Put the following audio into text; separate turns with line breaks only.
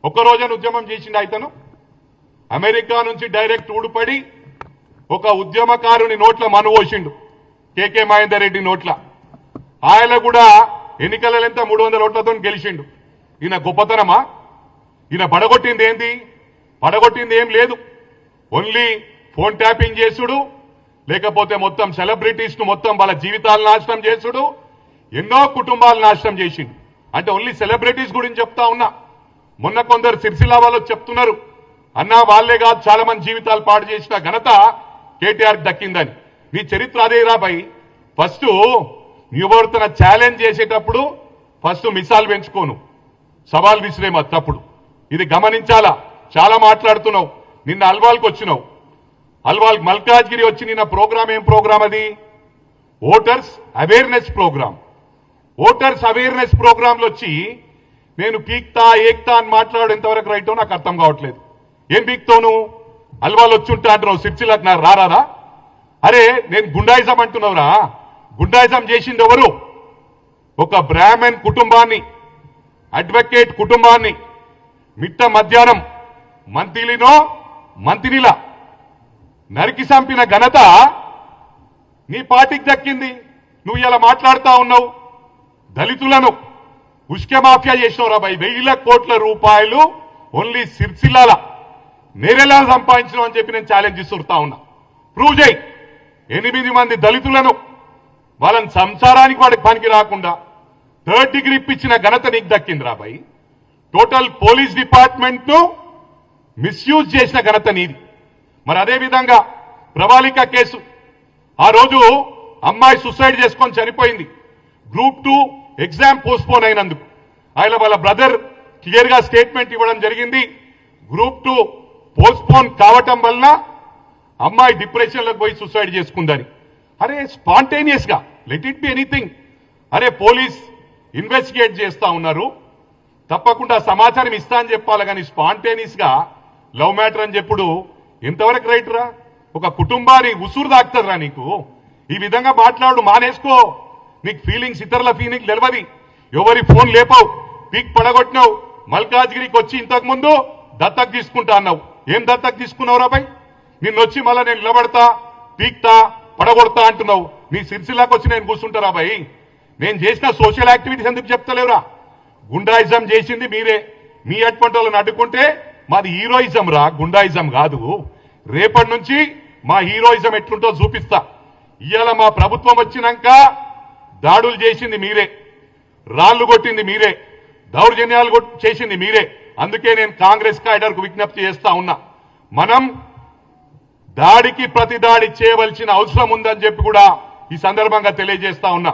ఒక్కరోజున ఉద్యమం చేసిండు అయితను అమెరికా నుంచి డైరెక్ట్ ఊడిపడి ఒక ఉద్యమకారుని నోట్ల మనువోసిండు కేకే మహేందర్ రెడ్డి నోట్ల ఆయన కూడా ఎన్నికలలో ఎంత 300 ఓట్లతో గెలిచిండు ఈయన గొప్పతనమా ఈయన పడగొట్టింది ఏంది పడగొట్టింది ఏం లేదు ఓన్లీ ఫోన్ ట్యాపింగ్ చేసుడు లేకపోతే మొత్తం సెలబ్రిటీస్ ను మొత్తం వాళ్ళ జీవితాలను నాశనం చేసుడు ఎన్నో కుటుంబాలు నాశనం చేసిండు అంటే ఓన్లీ సెలబ్రిటీస్ గురించి చెప్తా ఉన్నా మొన్న కొందరు సిరిసిల్ల వాళ్ళు చెప్తున్నారు అన్నా వాళ్లే కాదు చాలా మంది జీవితాలు పాడు చేసిన ఘనత కేటీఆర్ దక్కిందని నీ చరిత్ర అదేరా భయ్ ఫస్ట్ ఎవరితో ఛాలెంజ్ చేసేటప్పుడు ఫస్ట్ మిసాల్ పెంచుకోను సవాల్ విసిరేమ తప్పుడు ఇది గమనించాలా చాలా మాట్లాడుతున్నావు నిన్న అల్వాల్కి వచ్చినావు అల్వాల్ మల్కాజ్గిరి వచ్చి నిన్న ప్రోగ్రామ్ ఏం ప్రోగ్రామ్ అది voters awareness program voters awareness program లో వచ్చి నేను పీక్తా ఏక్తా అని మాట్లాడడం ఎంతవరకు రైటో నాకు అర్థం కావట్లేదు ఏం పీక్తోను అల్వాల్ వచ్చుంటా అంటున్నావు సిరిసిల్లకు నాకు రారాదా అరే నేను గుండాయిజం అంటున్నావురా గుండాయిజం చేసింది ఎవరు ఒక బ్రాహ్మణ్ కుటుంబాన్ని అడ్వకేట్ కుటుంబాన్ని మిట్ట మధ్యాహ్నం మంత్రిలా నరికి చంపిన ఘనత నీ పార్టీకి దక్కింది నువ్వు ఇలా మాట్లాడుతా ఉన్నావు దళితులను ఉష్క మాఫియా చేసినవరా భయ్ 1000 కోట్ల రూపాయలు ఓన్లీ సిరిసిల్లాల నేరెలా సంపాదించడం అని చెప్పి నేను ఛాలెంజ్ ఇస్తుతా ఉన్నా ప్రూవ్ చేయి 8 మంది దళితులను వాళ్ళని సంసారానికి వాడికి పనికి రాకుండా 3rd డిగ్రీ ఇప్పించిన ఘనత నీకు దక్కిందిరా భయ్ టోటల్ పోలీస్ డిపార్ట్మెంట్ ను మిస్యూజ్ చేసిన ఘనత నీది మరి అదే విధంగా ప్రవాళిక కేసు ఆ రోజు అమ్మాయి సూసైడ్ చేసుకొని చనిపోయింది గ్రూప్ 2 ఎగ్జామ్ పోస్ట్పోన్ అయినందుకు ఆయన వాళ్ళ బ్రదర్ క్లియర్ గా స్టేట్మెంట్ ఇవ్వడం జరిగింది గ్రూప్ 2 పోస్ట్పోన్ కావటం వలన అమ్మాయి డిప్రెషన్ లోకి పోయి సూసైడ్ చేసుకుందని అరే స్పాంటేనియస్ గా లెట్ ఇట్ బి ఎనీథింగ్ అరే పోలీస్ ఇన్వెస్టిగేట్ చేస్తా ఉన్నారు తప్పకుండా సమాచారం ఇస్తా అని చెప్పాలి కానీ స్పాంటేనియస్ గా లవ్ మ్యాటర్ అని చెప్పుడు ఎంతవరకు రైట్ రా ఒక కుటుంబాన్ని ఉసురు దాక్తారా నీకు ఈ విధంగా మాట్లాడు మానేసుకో నీకు ఫీలింగ్స్ ఇతరుల ఫీలింగ్ నిలవది ఎవరి ఫోన్ లేపావు పీక్ పడగొట్టినావు మల్కాజ్గిరికి వచ్చి ఇంతకు ముందు దత్తకు తీసుకుంటా అన్నావు ఏం దత్తకు తీసుకున్నావురా బాయ్ నిన్నొచ్చి మళ్ళా నేను నిలబడతా పీక్తా పడగొడతా అంటున్నావు నీ సిరిసిల్లాకి వచ్చి నేను కూర్చుంటారా బాయ్ నేను చేసిన సోషల్ యాక్టివిటీస్ ఎందుకు చెప్తలేవురా గుండాయిజం చేసింది మీరే మీ అటువంటి వాళ్ళని అడ్డుకుంటే మాది హీరోయిజం రా గుండాయిజం కాదు రేపటి నుంచి మా హీరోయిజం ఎట్లుంటో చూపిస్తా ఇవాళ మా ప్రభుత్వం వచ్చినాక దాడులు చేసింది మీరే రాళ్లు కొట్టింది మీరే దౌర్జన్యాలు చేసింది మీరే అందుకే నేను కాంగ్రెస్ క్యాడర్కు విజ్ఞప్తి చేస్తా ఉన్నా మనం దాడికి ప్రతి దాడి చేయవలసిన అవసరం ఉందని చెప్పి కూడా ఈ సందర్భంగా తెలియజేస్తా ఉన్నా